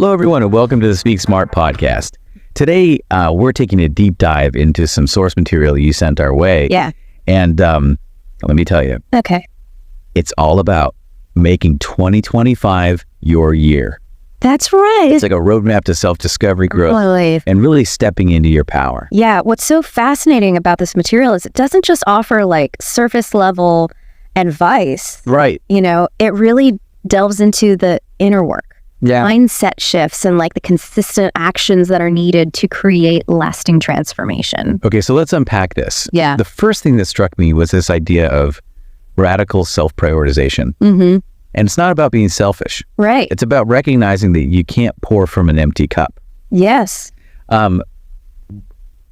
Hello, everyone, and welcome to the Speak Smart podcast. Today, we're taking a deep dive into some source material you sent our way. Yeah. And let me tell you, Okay. it's all about making 2025 your year. That's right. It's like a roadmap to self-discovery, growth, Totally. and really stepping into your power. Yeah. What's so fascinating about this material is it doesn't just offer like surface level advice. Right. You know, it really delves into the inner work. Yeah. Mindset shifts and like the consistent actions that are needed to create lasting transformation. Okay, so let's unpack this. Yeah. The first thing that struck me was this idea of radical self-prioritization. Mm-hmm. And it's not about being selfish. Right. It's about recognizing that you can't pour from an empty cup. Yes.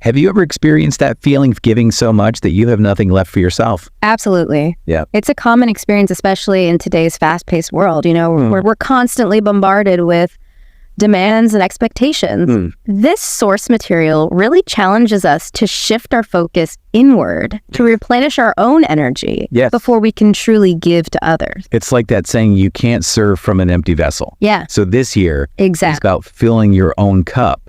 Have you ever experienced that feeling of giving so much that you have nothing left for yourself? Absolutely. Yeah. It's a common experience, especially in today's fast-paced world. You know, we're constantly bombarded with demands and expectations. This source material really challenges us to shift our focus inward, to replenish our own energy Yes. before we can truly give to others. It's like that saying, you can't serve from an empty vessel. Yeah, So this year is exactly. about filling your own cup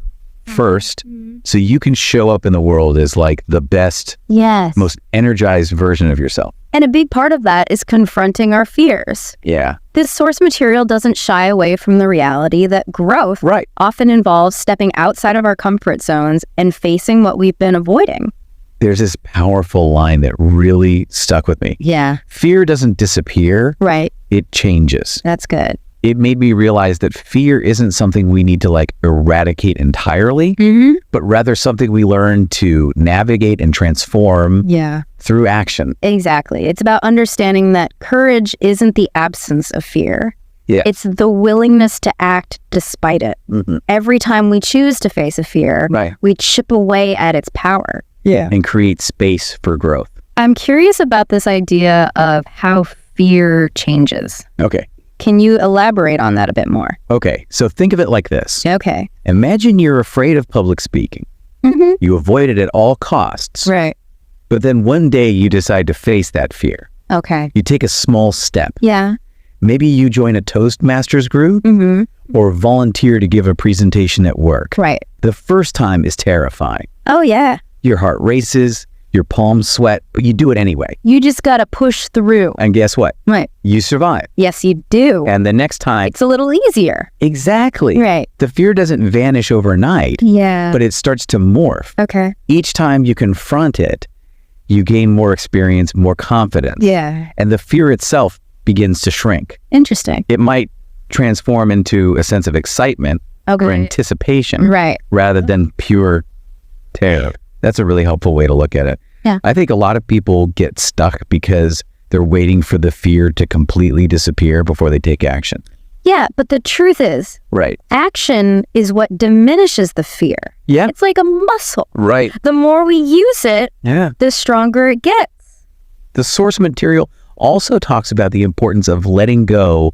first, so you can show up in the world as like the best, Yes. most energized version of yourself. And a big part of that is confronting our fears. Yeah. This source material doesn't shy away from the reality that growth Right. often involves stepping outside of our comfort zones and facing what we've been avoiding. There's this powerful line that really stuck with me. Yeah, Fear doesn't disappear, right. it changes. That's good. It made me realize that fear isn't something we need to like eradicate entirely, Mm-hmm. but rather something we learn to navigate and transform Yeah, through action. exactly. It's about understanding that courage isn't the absence of fear. Yeah. It's the willingness to act despite it. Mhm. Every time we choose to face a fear, Right. we chip away at its power. Yeah. And create space for growth. I'm curious about this idea of how fear changes. Okay. Can you elaborate on that a bit more? Okay. So think of it like this. Okay. Imagine you're afraid of public speaking. Mm-hmm. You avoid it at all costs. Right. But then one day you decide to face that fear. Okay. You take a small step. Yeah. Maybe you join a Toastmasters group Mm-hmm. or volunteer to give a presentation at work. Right. The first time is terrifying. Oh, yeah. Your heart races, your palms sweat, but you do it anyway. You just got to push through. And guess what? Right. You survive. Yes, you do. And the next time, It's a little easier. exactly. Right. The fear doesn't vanish overnight, Yeah. but it starts to morph. Okay. Each time you confront it, you gain more experience, more confidence. Yeah. And the fear itself begins to shrink. Interesting. It might transform into a sense of excitement or Okay. anticipation Right. rather than pure terror. That's a really helpful way to look at it. Yeah. I think a lot of people get stuck because they're waiting for the fear to completely disappear before they take action. Yeah, but the truth is, Right. action is what diminishes the fear. Yeah. It's like a muscle. Right. The more we use it, Yeah. the stronger it gets. The source material also talks about the importance of letting go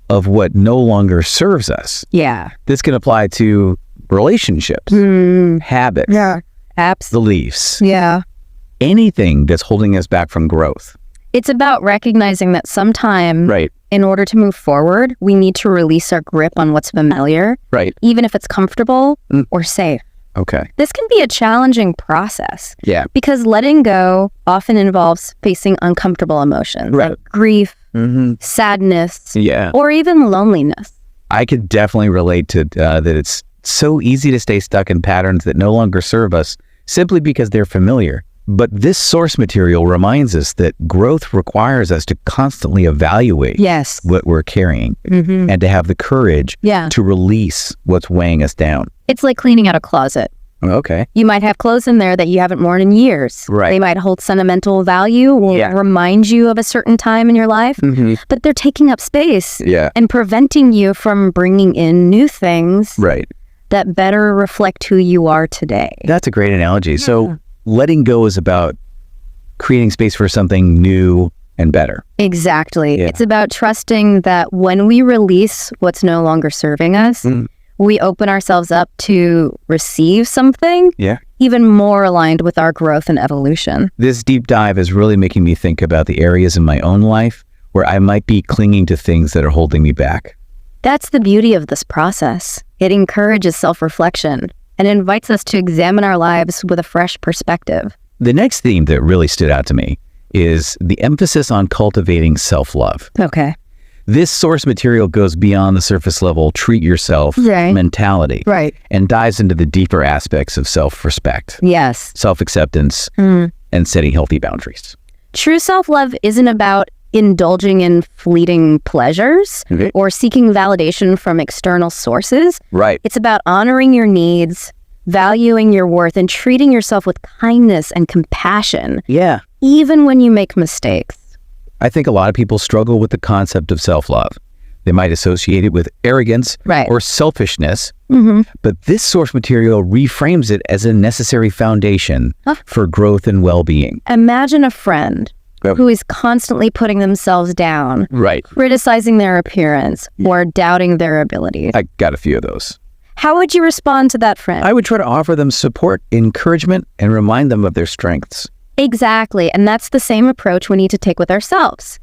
of what no longer serves us. Yeah. This can apply to relationships, habits, Absolutely. beliefs, Yeah. anything that's holding us back from growth. It's about recognizing that sometime, Right. in order to move forward, we need to release our grip on what's familiar, Right. even if it's comfortable or safe. Okay. This can be a challenging process Yeah. because letting go often involves facing uncomfortable emotions Right. like grief, Mm-hmm. sadness, Yeah. or even loneliness. I could definitely relate to that. It's so easy to stay stuck in patterns that no longer serve us simply because they're familiar. But this source material reminds us that growth requires us to constantly evaluate Yes. what we're carrying and to have the courage Yeah. to release what's weighing us down. It's like cleaning out a closet. Okay. You might have clothes in there that you haven't worn in years. Right. They might hold sentimental value or Yeah. remind you of a certain time in your life, but they're taking up space Yeah. and preventing you from bringing in new things Right. that better reflect who you are today. That's a great analogy. So letting go is about creating space for something new and better. Exactly. Yeah. It's about trusting that when we release what's no longer serving us, we open ourselves up to receive something Yeah. even more aligned with our growth and evolution. This deep dive is really making me think about the areas in my own life where I might be clinging to things that are holding me back. That's the beauty of this process. It encourages self-reflection and invites us to examine our lives with a fresh perspective. The next theme that really stood out to me is the emphasis on cultivating self-love. Okay. This source material goes beyond the surface level treat yourself mentality and dives into the deeper aspects of self-respect, Yes. self-acceptance, and setting healthy boundaries. True self-love isn't about indulging in fleeting pleasures or seeking validation from external sources. Right. It's about honoring your needs, valuing your worth, and treating yourself with kindness and compassion, Yeah. even when you make mistakes. I think a lot of people struggle with the concept of self-love. They might associate it with arrogance or selfishness, but this source material reframes it as a necessary foundation for growth and well-being. Imagine a friend who is constantly putting themselves down, criticizing their appearance, or doubting their abilities. I got a few of those. How would you respond to that friend? I would try to offer them support, encouragement, and remind them of their strengths. Exactly. And that's the same approach we need to take with ourselves.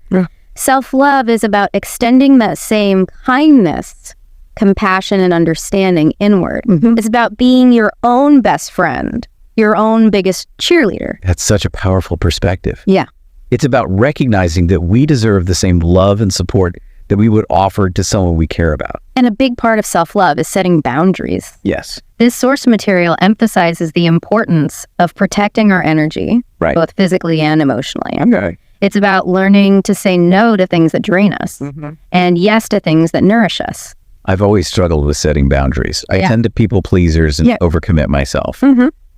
Self-love is about extending that same kindness, compassion, and understanding inward. It's about being your own best friend, your own biggest cheerleader. That's such a powerful perspective. Yeah. It's about recognizing that we deserve the same love and support that we would offer to someone we care about. And a big part of self-love is setting boundaries. Yes. This source material emphasizes the importance of protecting our energy, both physically and emotionally. Okay. It's about learning to say no to things that drain us and yes to things that nourish us. I've always struggled with setting boundaries. I tend to people pleasers and overcommit myself.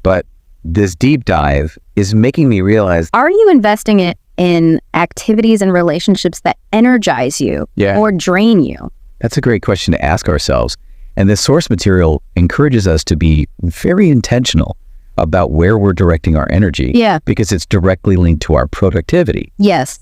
But this deep dive is making me realize, are you investing it in activities and relationships that energize you or drain you? That's a great question to ask ourselves. And this source material encourages us to be very intentional about where we're directing our energy. Because it's directly linked to our productivity,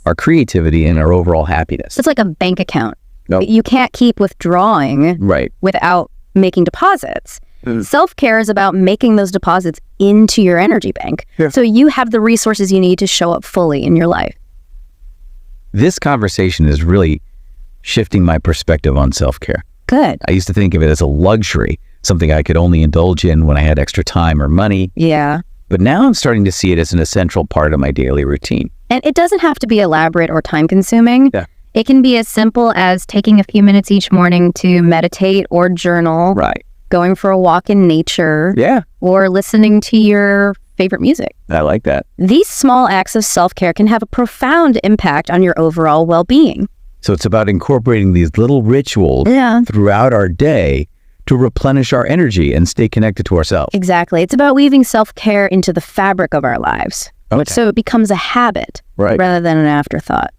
our creativity, and our overall happiness. It's like a bank account. You can't keep withdrawing without making deposits. Self-care is about making those deposits into your energy bank so you have the resources you need to show up fully in your life. This conversation is really shifting my perspective on self-care. Good. I used to think of it as a luxury, something I could only indulge in when I had extra time or money. But now I'm starting to see it as an essential part of my daily routine. And it doesn't have to be elaborate or time-consuming. It can be as simple as taking a few minutes each morning to meditate or journal. Going for a walk in nature. Or listening to your favorite music. I like that. These small acts of self-care can have a profound impact on your overall well-being. So it's about incorporating these little rituals throughout our day to replenish our energy and stay connected to ourselves. Exactly. It's about weaving self-care into the fabric of our lives. So it becomes a habit rather than an afterthought.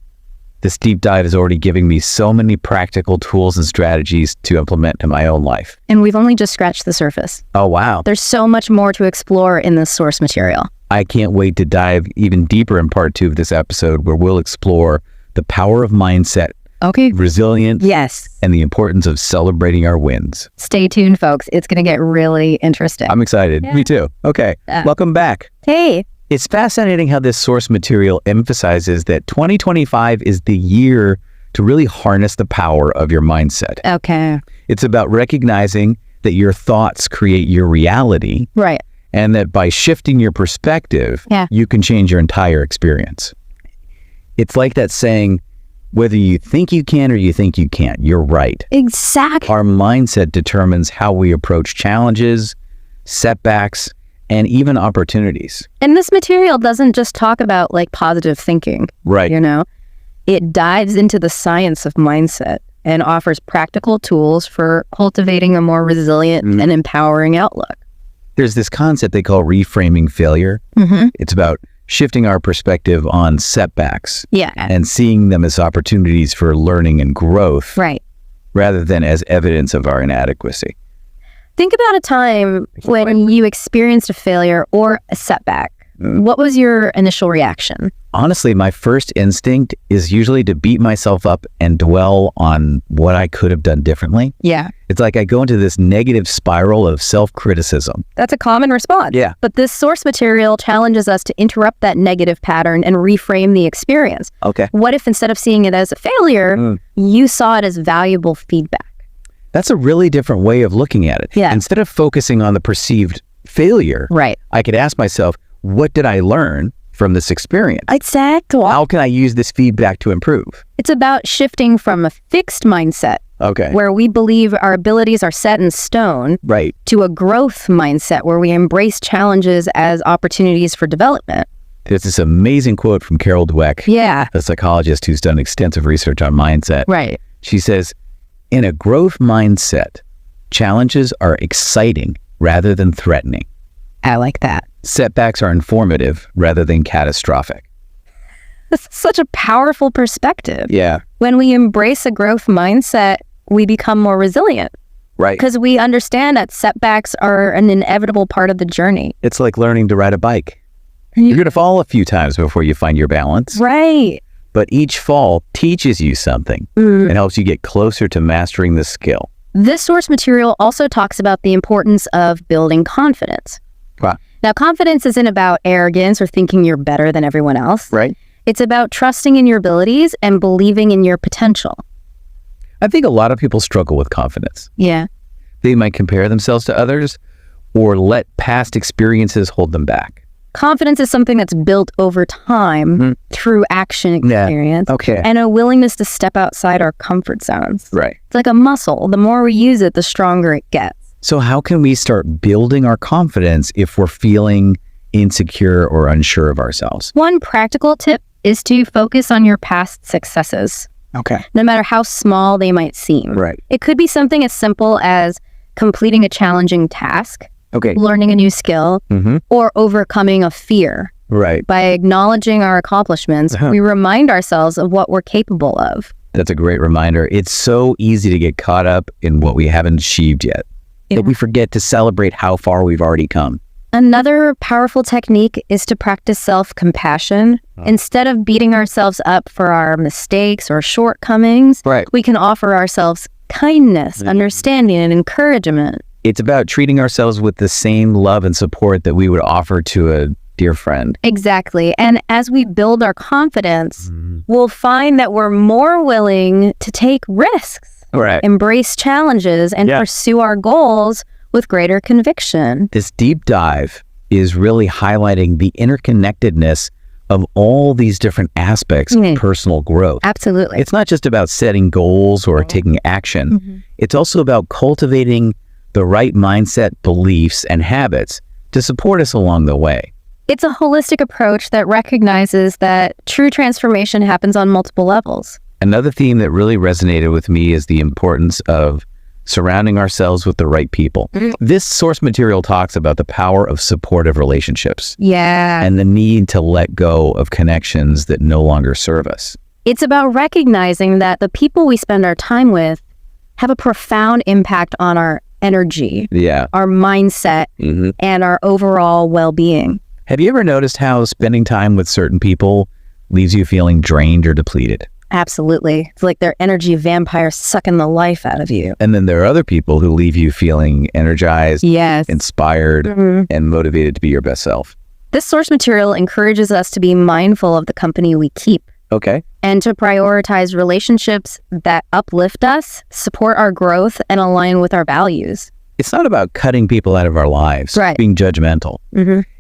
This deep dive is already giving me so many practical tools and strategies to implement in my own life. And we've only just scratched the surface. Oh, wow. There's so much more to explore in this source material. I can't wait to dive even deeper in part 2 of this episode, where we'll explore the power of mindset, resilience, and the importance of celebrating our wins. Stay tuned, folks. It's going to get really interesting. I'm excited. Me too. Okay. Welcome back. Hey. It's fascinating how this source material emphasizes that 2025 is the year to really harness the power of your mindset. It's about recognizing that your thoughts create your reality. And that by shifting your perspective, you can change your entire experience. It's like that saying, whether you think you can or you think you can't, you're right. Exactly. Our mindset determines how we approach challenges, setbacks, and even opportunities. And this material doesn't just talk about like positive thinking. You know, it dives into the science of mindset and offers practical tools for cultivating a more resilient and empowering outlook. There's this concept they call reframing failure. It's about shifting our perspective on setbacks and seeing them as opportunities for learning and growth rather than as evidence of our inadequacy. Think about a time when you experienced a failure or a setback. What was your initial reaction? Honestly, my first instinct is usually to beat myself up and dwell on what I could have done differently. It's like I go into this negative spiral of self-criticism. That's a common response. But this source material challenges us to interrupt that negative pattern and reframe the experience. What if instead of seeing it as a failure, you saw it as valuable feedback? That's a really different way of looking at it. Yeah. Instead of focusing on the perceived failure, Right. I could ask myself, what did I learn from this experience? Exactly. How can I use this feedback to improve? It's about shifting from a fixed mindset Okay. where we believe our abilities are set in stone Right. to a growth mindset where we embrace challenges as opportunities for development. There's this amazing quote from Carol Dweck, Yeah. a psychologist who's done extensive research on mindset. Right. She says, in a growth mindset, challenges are exciting rather than threatening. I like that. Setbacks are informative rather than catastrophic. That's such a powerful perspective. Yeah. When we embrace a growth mindset, we become more resilient Right. because we understand that setbacks are an inevitable part of the journey. It's like learning to ride a bike. You're going to fall a few times before you find your balance, Right. but each fall teaches you something and helps you get closer to mastering the skill. This source material also talks about the importance of building confidence. Wow. Now, confidence isn't about arrogance or thinking you're better than everyone else. Right. It's about trusting in your abilities and believing in your potential. I think a lot of people struggle with confidence. Yeah. They might compare themselves to others or let past experiences hold them back. Confidence is something that's built over time through action experience Okay. and a willingness to step outside our comfort zones. Right. It's like a muscle. The more we use it, the stronger it gets. So how can we start building our confidence if we're feeling insecure or unsure of ourselves? One practical tip is to focus on your past successes, Okay. no matter how small they might seem. Right. It could be something as simple as completing a challenging task, Okay. learning a new skill, or overcoming a fear. Right. By acknowledging our accomplishments, we remind ourselves of what we're capable of. That's a great reminder. It's so easy to get caught up in what we haven't achieved yet that we forget to celebrate how far we've already come. Another powerful technique is to practice self-compassion. Instead of beating ourselves up for our mistakes or shortcomings, Right. we can offer ourselves kindness, understanding, and encouragement. It's about treating ourselves with the same love and support that we would offer to a dear friend. Exactly. And as we build our confidence, we'll find that we're more willing to take risks, Right. embrace challenges, and pursue our goals with greater conviction. This deep dive is really highlighting the interconnectedness of all these different aspects of personal growth. Absolutely. It's not just about setting goals or taking action. It's also about cultivating the right mindset, beliefs, and habits to support us along the way. It's a holistic approach that recognizes that true transformation happens on multiple levels. Another theme that really resonated with me is the importance of surrounding ourselves with the right people. This source material talks about the power of supportive relationships Yeah. and the need to let go of connections that no longer serve us. It's about recognizing that the people we spend our time with have a profound impact on our energy, Yeah. our mindset, and our overall well-being. Have you ever noticed how spending time with certain people leaves you feeling drained or depleted? Absolutely. It's like they're energy vampires sucking the life out of you. And then there are other people who leave you feeling energized, Yes. inspired, and motivated to be your best self. This source material encourages us to be mindful of the company we keep Okay. and to prioritize relationships that uplift us, support our growth, and align with our values. It's not about cutting people out of our lives, Right. being judgmental.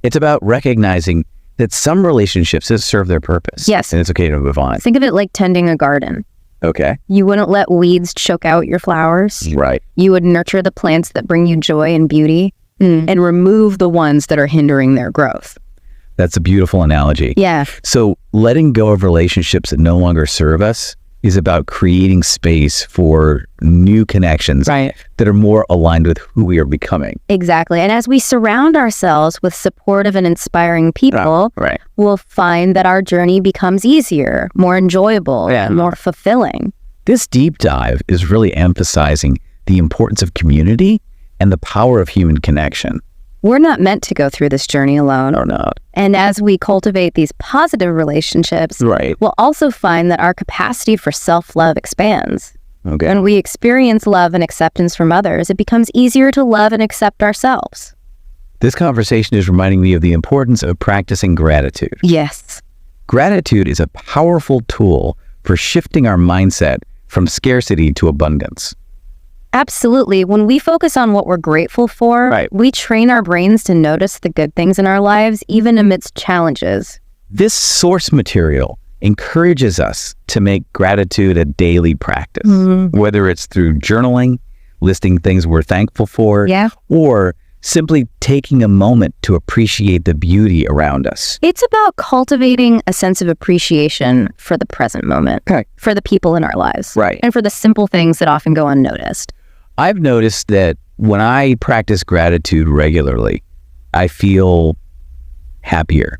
It's about recognizing that some relationships have served their purpose. Yes. And it's okay to move on. Think of it like tending a garden. Okay. You wouldn't let weeds choke out your flowers. Right. You would nurture the plants that bring you joy and beauty and remove the ones that are hindering their growth. That's a beautiful analogy. Yeah. So letting go of relationships that no longer serve us is about creating space for new connections Right. that are more aligned with who we are becoming. Exactly. And as we surround ourselves with supportive and inspiring people, Right. we'll find that our journey becomes easier, more enjoyable, and more fulfilling. This deep dive is really emphasizing the importance of community and the power of human connection. We're not meant to go through this journey alone. Or not. And as we cultivate these positive relationships, Right. we'll also find that our capacity for self-love expands. Okay. When we experience love and acceptance from others, it becomes easier to love and accept ourselves. This conversation is reminding me of the importance of practicing gratitude. Yes. Gratitude is a powerful tool for shifting our mindset from scarcity to abundance. Absolutely. When we focus on what we're grateful for, Right. we train our brains to notice the good things in our lives, even amidst challenges. This source material encourages us to make gratitude a daily practice, whether it's through journaling, listing things we're thankful for, Yeah. or simply taking a moment to appreciate the beauty around us. It's about cultivating a sense of appreciation for the present moment, Okay. for the people in our lives, Right. and for the simple things that often go unnoticed. I've noticed that when I practice gratitude regularly, I feel happier,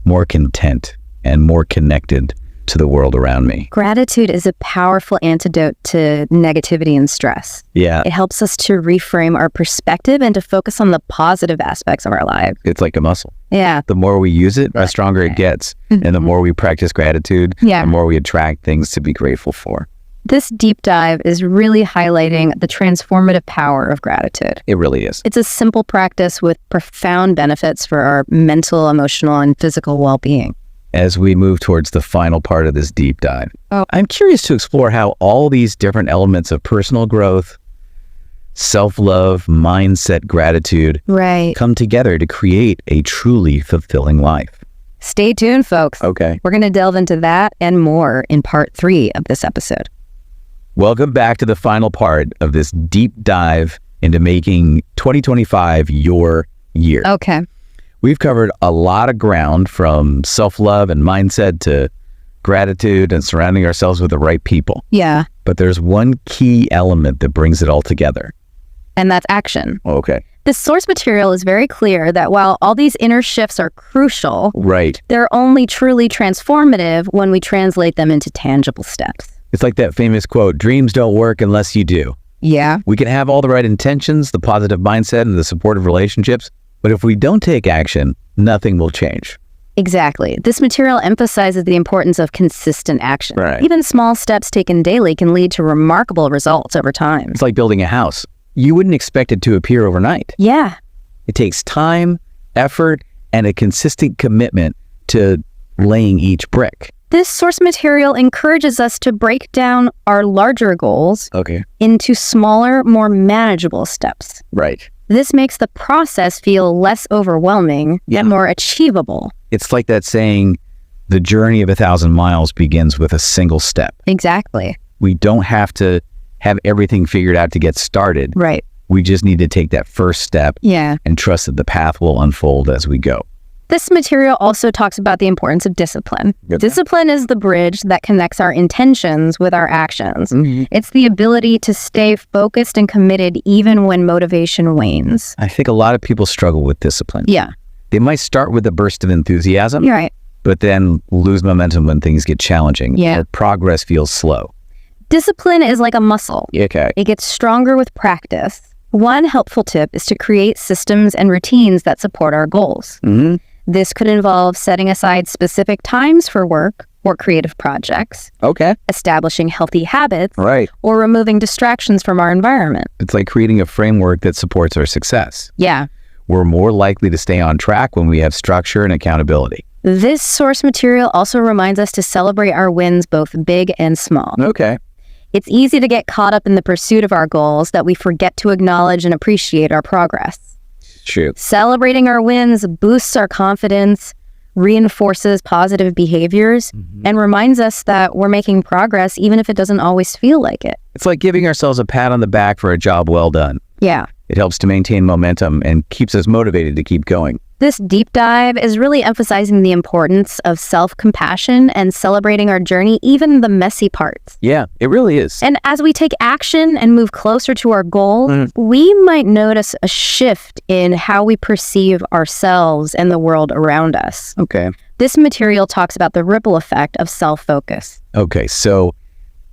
more content, and more connected to the world around me. Gratitude is a powerful antidote to negativity and stress. Yeah, It helps us to reframe our perspective and to focus on the positive aspects of our lives. it's like a muscle. Yeah. The more we use it, the stronger it gets. And the more we practice gratitude, Yeah. the more we attract things to be grateful for. This deep dive is really highlighting the transformative power of gratitude. It really is. It's a simple practice with profound benefits for our mental, emotional, and physical well-being. As we move towards the final part of this deep dive, Oh. I'm curious to explore how all these different elements of personal growth, self-love, mindset, gratitude Right. come together to create a truly fulfilling life. Stay tuned, folks. Okay. We're going to delve into that and more in part 3 of this episode. Welcome back to the final part of this deep dive into making 2025 your year. Okay. We've covered a lot of ground, from self-love and mindset to gratitude and surrounding ourselves with the right people. Yeah. But there's one key element that brings it all together. And that's action. Okay. The source material is very clear that while all these inner shifts are crucial, Right. they're only truly transformative when we translate them into tangible steps. It's like that famous quote, dreams don't work unless you do. Yeah. We can have all the right intentions, the positive mindset, and the supportive relationships, but if we don't take action, nothing will change. Exactly. This material emphasizes the importance of consistent action. Right. Even small steps taken daily can lead to remarkable results over time. It's like building a house. You wouldn't expect it to appear overnight. Yeah. It takes time, effort, and a consistent commitment to laying each brick. This source material encourages us to break down our larger goals Okay. into smaller, more manageable steps. Right. This makes the process feel less overwhelming Yeah. and more achievable. It's like that saying, the journey of 1,000 miles begins with a single step. Exactly. We don't have to have everything figured out to get started. Right. We just need to take that first step Yeah. and trust that the path will unfold as we go. This material also talks about the importance of discipline. Yep. Discipline is the bridge that connects our intentions with our actions. It's the ability to stay focused and committed even when motivation wanes. I think a lot of people struggle with discipline. Yeah, They might start with a burst of enthusiasm, you're right. but then lose momentum when things get challenging Yeah. or progress feels slow. Discipline is like a muscle. Okay. It gets stronger with practice. One helpful tip is to create systems and routines that support our goals. This could involve setting aside specific times for work or creative projects, Okay. establishing healthy habits, Right. or removing distractions from our environment. It's like creating a framework that supports our success. Yeah. We're more likely to stay on track when we have structure and accountability. This source material also reminds us to celebrate our wins, both big and small. Okay. It's easy to get caught up in the pursuit of our goals that we forget to acknowledge and appreciate our progress. True. Celebrating our wins boosts our confidence, reinforces positive behaviors, and reminds us that we're making progress even if it doesn't always feel like it. It's like giving ourselves a pat on the back for a job well done. Yeah. It helps to maintain momentum and keeps us motivated to keep going. This deep dive is really emphasizing the importance of self-compassion and celebrating our journey, even the messy parts. Yeah, it really is. And as we take action and move closer to our goal, we might notice a shift in how we perceive ourselves and the world around us. Okay. This material talks about the ripple effect of self-focus. Okay, so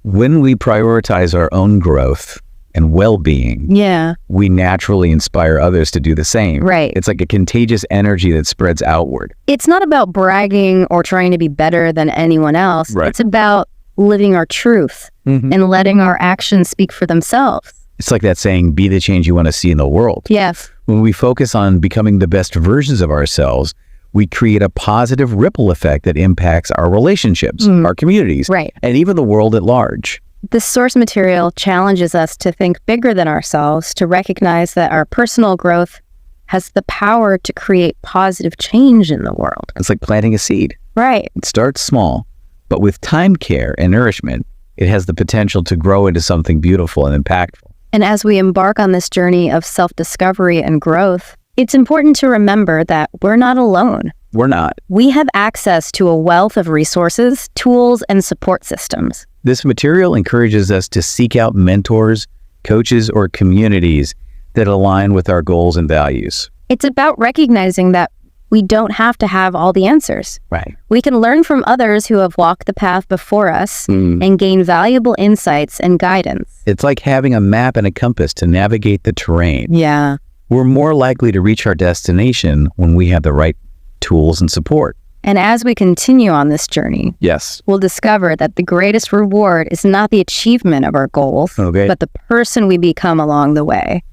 when we prioritize our own growth and well-being, Yeah. we naturally inspire others to do the same. Right. It's like a contagious energy that spreads outward. It's not about bragging or trying to be better than anyone else. Right. It's about living our truth and letting our actions speak for themselves. It's like that saying, be the change you want to see in the world. Yes. When we focus on becoming the best versions of ourselves, we create a positive ripple effect that impacts our relationships, our communities, Right. and even the world at large. This source material challenges us to think bigger than ourselves, to recognize that our personal growth has the power to create positive change in the world. It's like planting a seed. Right. It starts small, but with time, care, and nourishment, it has the potential to grow into something beautiful and impactful. And as we embark on this journey of self-discovery and growth, it's important to remember that we're not alone. We're not. We have access to a wealth of resources, tools, and support systems. This material encourages us to seek out mentors, coaches, or communities that align with our goals and values. It's about recognizing that we don't have to have all the answers. Right. We can learn from others who have walked the path before us and gain valuable insights and guidance. It's like having a map and a compass to navigate the terrain. Yeah. We're more likely to reach our destination when we have the right tools and support. And as we continue on this journey, Yes. we'll discover that the greatest reward is not the achievement of our goals, Okay. but the person we become along the way.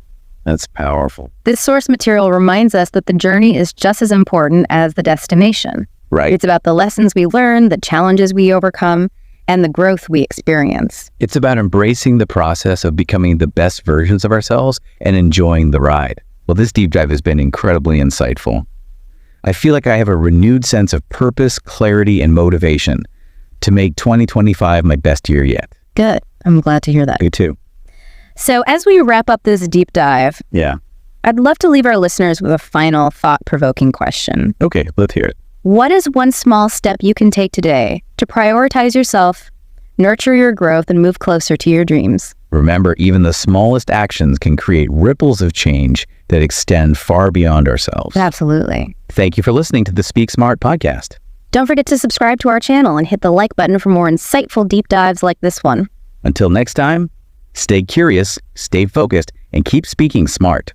That's powerful. This source material reminds us that the journey is just as important as the destination. Right. It's about the lessons we learn, the challenges we overcome, and the growth we experience. It's about embracing the process of becoming the best versions of ourselves and enjoying the ride. Well, this deep dive has been incredibly insightful. I feel like I have a renewed sense of purpose, clarity, and motivation to make 2025 my best year yet. Good. I'm glad to hear that. Me too. So as we wrap up this deep dive, Yeah. I'd love to leave our listeners with a final thought-provoking question. Okay, let's hear it. What is one small step you can take today to prioritize yourself, nurture your growth, and move closer to your dreams? Remember, even the smallest actions can create ripples of change that extend far beyond ourselves. Absolutely. Thank you for listening to the Speak Smart podcast. Don't forget to subscribe to our channel and hit the like button for more insightful deep dives like this one. Until next time, stay curious, stay focused, and keep speaking smart.